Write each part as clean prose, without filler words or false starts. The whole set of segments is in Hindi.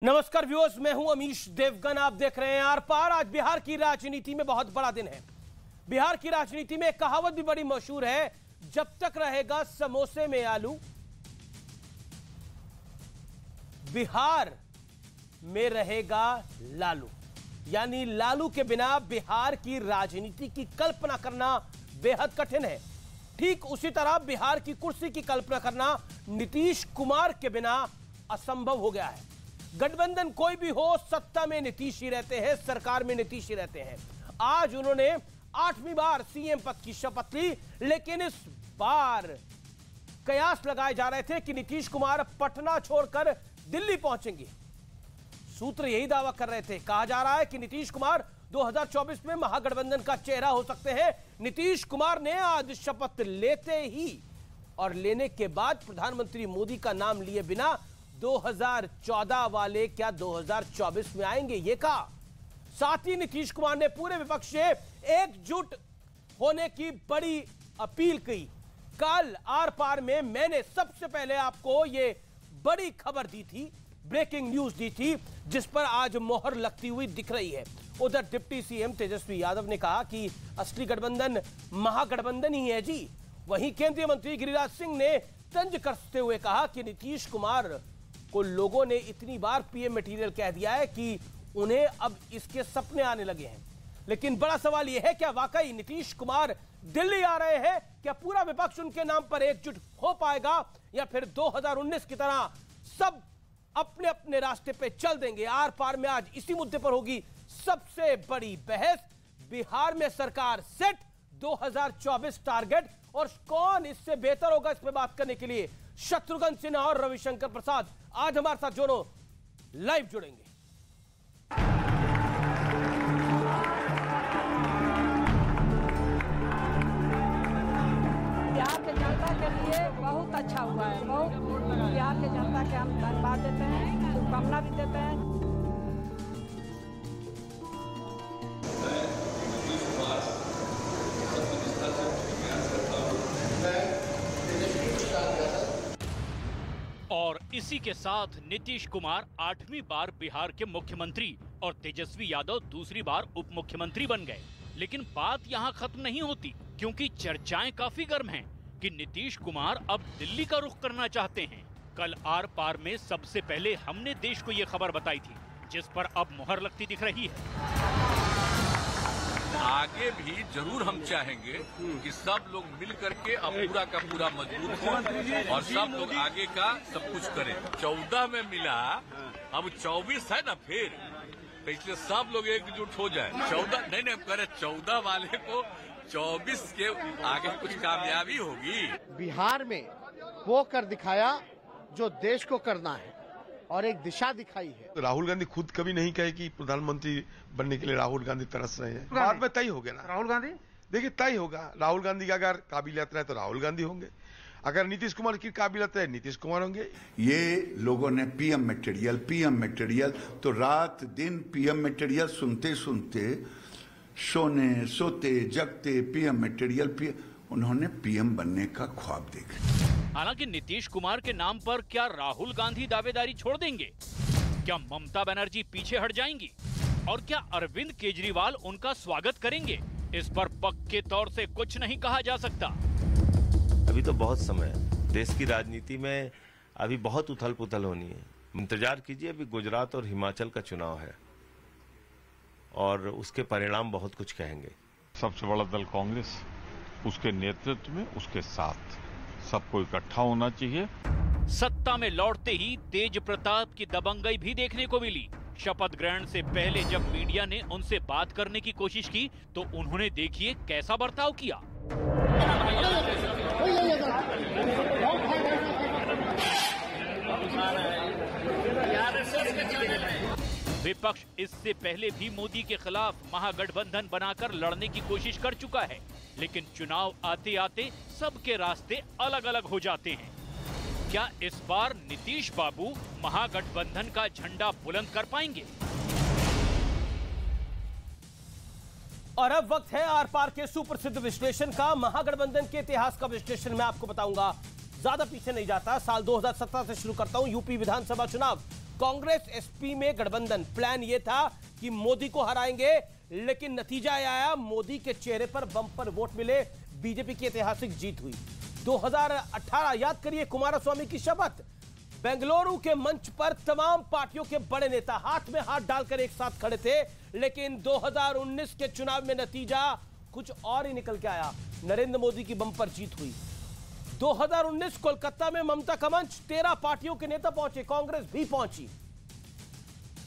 नमस्कार व्यूअर्स, मैं हूं अमीश देवगन। आप देख रहे हैं आर पार। आज बिहार की राजनीति में बहुत बड़ा दिन है। बिहार की राजनीति में एक कहावत भी बड़ी मशहूर है, जब तक रहेगा समोसे में आलू। बिहार में रहेगा लालू, यानी लालू के बिना बिहार की राजनीति की कल्पना करना बेहद कठिन है। ठीक उसी तरह बिहार की कुर्सी की कल्पना करना नीतीश कुमार के बिना असंभव हो गया है। गठबंधन कोई भी हो, सत्ता में नीतीश ही रहते हैं, सरकार में नीतीश ही रहते हैं। आज उन्होंने 8वीं बार सीएम पद की शपथ ली, लेकिन इस बार कयास लगाए जा रहे थे कि नीतीश कुमार पटना छोड़कर दिल्ली पहुंचेंगे। सूत्र यही दावा कर रहे थे। कहा जा रहा है कि नीतीश कुमार 2024 में महागठबंधन का चेहरा हो सकते हैं। नीतीश कुमार ने आज शपथ लेते ही और लेने के बाद प्रधानमंत्री मोदी का नाम लिए बिना 2014 वाले क्या 2024 में आएंगे, ये कहा। साथ ही नीतीश कुमार ने पूरे विपक्ष से एकजुट होने की बड़ी अपील की। कल आर पार में मैंने सबसे पहले आपको ये बड़ी खबर दी थी, ब्रेकिंग न्यूज दी थी, जिस पर आज मोहर लगती हुई दिख रही है। उधर डिप्टी सीएम तेजस्वी यादव ने कहा कि असली गठबंधन महागठबंधन ही है जी। वहीं केंद्रीय मंत्री गिरिराज सिंह ने तंज कसते हुए कहा कि नीतीश कुमार को लोगों ने इतनी बार पीएम मटेरियल कह दिया है कि उन्हें अब इसके सपने आने लगे हैं। लेकिन बड़ा सवाल यह है, क्या वाकई नीतीश कुमार दिल्ली आ रहे हैं? क्या पूरा विपक्ष उनके नाम पर एकजुट हो पाएगा, या फिर 2019 की तरह सब अपने अपने रास्ते पे चल देंगे? आर पार में आज इसी मुद्दे पर होगी सबसे बड़ी बहस। बिहार में सरकार सेट, 2024 टारगेट, और कौन इससे बेहतर होगा, इस पर बात करने के लिए शत्रुघ्न सिन्हा और रविशंकर प्रसाद आज हमारे साथ दोनों लाइव जुड़ेंगे। बिहार के जनता के लिए बहुत अच्छा हुआ है। बहुत बिहार के जनता के हम धन्यवाद देते हैं, शुभकामना भी देते हैं। और इसी के साथ नीतीश कुमार 8वीं बार बिहार के मुख्यमंत्री और तेजस्वी यादव दूसरी बार उप मुख्यमंत्री बन गए। लेकिन बात यहाँ खत्म नहीं होती, क्योंकि चर्चाएं काफी गर्म हैं कि नीतीश कुमार अब दिल्ली का रुख करना चाहते हैं। कल आर पार में सबसे पहले हमने देश को ये खबर बताई थी, जिस पर अब मुहर लगती दिख रही है। आगे भी जरूर हम चाहेंगे कि सब लोग मिल करके अब पूरा का पूरा मजबूत हो और सब लोग आगे का सब कुछ करें। 14 में मिला, अब 24 है ना, फिर इसलिए सब लोग एकजुट हो जाए। 14 नहीं कह रहे, 14 वाले को 24 के आगे कुछ कामयाबी होगी। बिहार में वो कर दिखाया जो देश को करना है और एक दिशा दिखाई है। राहुल गांधी खुद कभी नहीं कहे कि प्रधानमंत्री बनने के लिए राहुल गांधी तरस रहे हैं। बाद में तय हो गया ना। राहुल गांधी देखिए तय होगा। राहुल गांधी का अगर काबिलियत रहे तो राहुल गांधी होंगे, अगर नीतीश कुमार की काबिलियत रहे नीतीश कुमार होंगे। ये लोगों ने पीएम मटेरियल तो रात दिन पीएम मटेरियल सुनते सुनते सोते जगते पीएम मटेरियल उन्होंने पीएम बनने का ख्वाब देखा। हालांकि नीतीश कुमार के नाम पर क्या राहुल गांधी दावेदारी छोड़ देंगे? क्या ममता बनर्जी पीछे हट जाएंगी? और क्या अरविंद केजरीवाल उनका स्वागत करेंगे? इस पर पक्के तौर से कुछ नहीं कहा जा सकता। अभी तो बहुत समय है। देश की राजनीति में अभी बहुत उथल पुथल होनी है। इंतजार कीजिए, अभी गुजरात और हिमाचल का चुनाव है और उसके परिणाम बहुत कुछ कहेंगे। सबसे बड़ा दल कांग्रेस, उसके नेतृत्व में उसके साथ सबको इकट्ठा होना चाहिए। सत्ता में लौटते ही तेज प्रताप की दबंगई भी देखने को मिली। शपथ ग्रहण से पहले जब मीडिया ने उनसे बात करने की कोशिश की तो उन्होंने देखिए कैसा बर्ताव किया। विपक्ष इससे पहले भी मोदी के खिलाफ महागठबंधन बनाकर लड़ने की कोशिश कर चुका है, लेकिन चुनाव आते आते सबके रास्ते अलग अलग हो जाते हैं। क्या इस बार नीतीश बाबू महागठबंधन का झंडा बुलंद कर पाएंगे? और अब वक्त है आर पार के सुप्रसिद्ध विश्लेषण का। महागठबंधन के इतिहास का विश्लेषण मैं आपको बताऊंगा। ज्यादा पीछे नहीं जाता, साल 2017 से शुरू करता हूं। यूपी विधानसभा चुनाव कांग्रेस एसपी में गठबंधन। प्लान यह था कि मोदी को हराएंगे, लेकिन नतीजा आया मोदी के चेहरे पर बम्पर वोट मिले, बीजेपी की ऐतिहासिक जीत हुई। 2018 याद करिए, कुमारस्वामी की शपथ, बेंगलुरु के मंच पर तमाम पार्टियों के बड़े नेता हाथ में हाथ डालकर एक साथ खड़े थे, लेकिन 2019 के चुनाव में नतीजा कुछ और ही निकल के आया। नरेंद्र मोदी की बम्पर जीत हुई। 2019 कोलकाता में ममता का मंच, 13 पार्टियों के नेता पहुंचे, कांग्रेस भी पहुंची।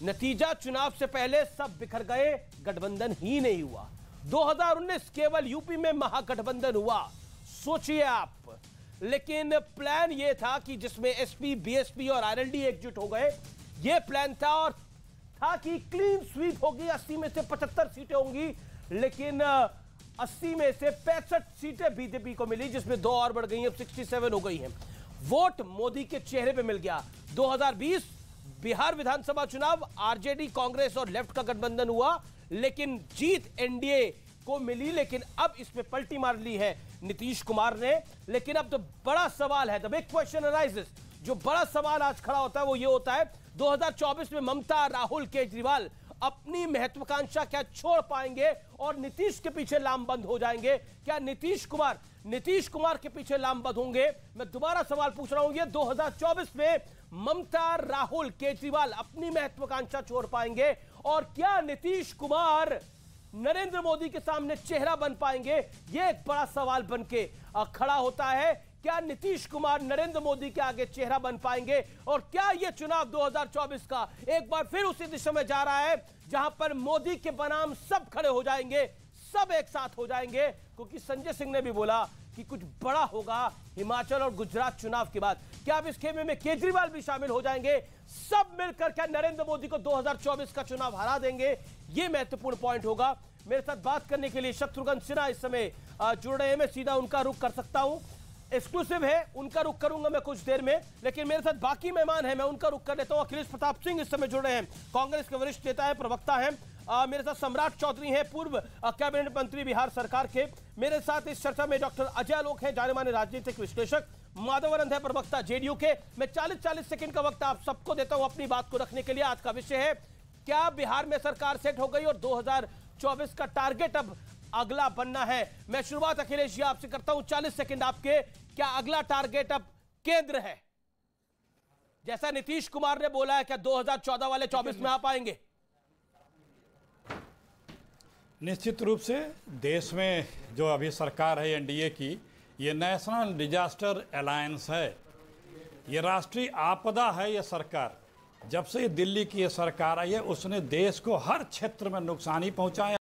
नतीजा चुनाव से पहले सब बिखर गए, गठबंधन ही नहीं हुआ। 2019 केवल यूपी में महागठबंधन हुआ, सोचिए आप। लेकिन प्लान यह था कि जिसमें एसपी, बीएसपी और आरएलडी एकजुट हो गए, यह प्लान था, और था कि क्लीन स्वीप होगी, 80 में से 75 सीटें होंगी, लेकिन 80 में से 65 सीटें बीजेपी को मिली, जिसमें 2 और बढ़ गई, अब 67 हो गई हैं। वोट मोदी के चेहरे पे मिल गया। 2020 बिहार विधानसभा चुनाव, आरजेडी, कांग्रेस और लेफ्ट का गठबंधन हुआ, लेकिन जीत एनडीए को मिली। लेकिन अब इसमें पलटी मार ली है नीतीश कुमार ने। लेकिन अब तो बड़ा सवाल है, द बिग क्वेश्चन अराइजेस, जो बड़ा सवाल आज खड़ा होता है वो ये होता है, 2024 में ममता, राहुल, केजरीवाल अपनी महत्वाकांक्षा क्या छोड़ पाएंगे और नीतीश के पीछे लामबंद हो जाएंगे? क्या नीतीश कुमार के पीछे लामबंद होंगे? मैं दोबारा सवाल पूछ रहा हूं, ये 2024 में ममता, राहुल, केजरीवाल अपनी महत्वाकांक्षा छोड़ पाएंगे और क्या नीतीश कुमार नरेंद्र मोदी के सामने चेहरा बन पाएंगे? यह एक बड़ा सवाल बन के खड़ा होता है। क्या नीतीश कुमार नरेंद्र मोदी के आगे चेहरा बन पाएंगे? और क्या यह चुनाव 2024 का एक बार फिर उसी दिशा में जा रहा है जहां पर मोदी के बनाम सब खड़े हो जाएंगे, सब एक साथ हो जाएंगे? क्योंकि संजय सिंह ने भी बोला कि कुछ बड़ा होगा हिमाचल और गुजरात चुनाव के बाद। क्या अब इस खेमे में केजरीवाल भी शामिल हो जाएंगे? सब मिलकर क्या नरेंद्र मोदी को 2024 का चुनाव हरा देंगे? यह महत्वपूर्ण पॉइंट होगा। मेरे साथ बात करने के लिए शत्रुघ्न सिन्हा इस समय जुड़ रहे हैं। मैं सीधा उनका रुख कर सकता हूं, एक्सक्लूसिव है, उनका रुख करूंगा मैं कुछ देर में। लेकिन मेरे साथ बाकी मेहमान हैं, मैं उनका रुख कर लेता हूं। अखिलेश प्रताप सिंह इस समय जुड़ रहे हैं, कांग्रेस के वरिष्ठ नेता है, प्रवक्ता हैं। मेरे साथ सम्राट चौधरी हैं, पूर्व कैबिनेट मंत्री बिहार सरकार के। मेरे साथ इस चर्चा में डॉक्टर अजय आलोक हैं, जाने माने राजनीतिक विश्लेषक। माधवानंद है, प्रवक्ता जेडीयू के। मैं 40-40 सेकंड का वक्त आप सबको देता हूं अपनी बात को रखने के लिए। आज का विषय है, क्या बिहार में सरकार सेट हो गई और 2024 का टारगेट अब अगला बनना है? मैं शुरुआत अखिलेश जी आपसे करता हूं, 40 सेकंड आपके। क्या अगला टारगेट अब केंद्र है? जैसा नीतीश कुमार ने बोला है, क्या 2014 वाले 24 में आ पाएंगे? निश्चित रूप से देश में जो अभी सरकार है एनडीए की, ये नेशनल डिजास्टर अलायंस है, ये राष्ट्रीय आपदा है। ये सरकार, जब से दिल्ली की ये सरकार आई है, उसने देश को हर क्षेत्र में नुकसान ही पहुंचाया।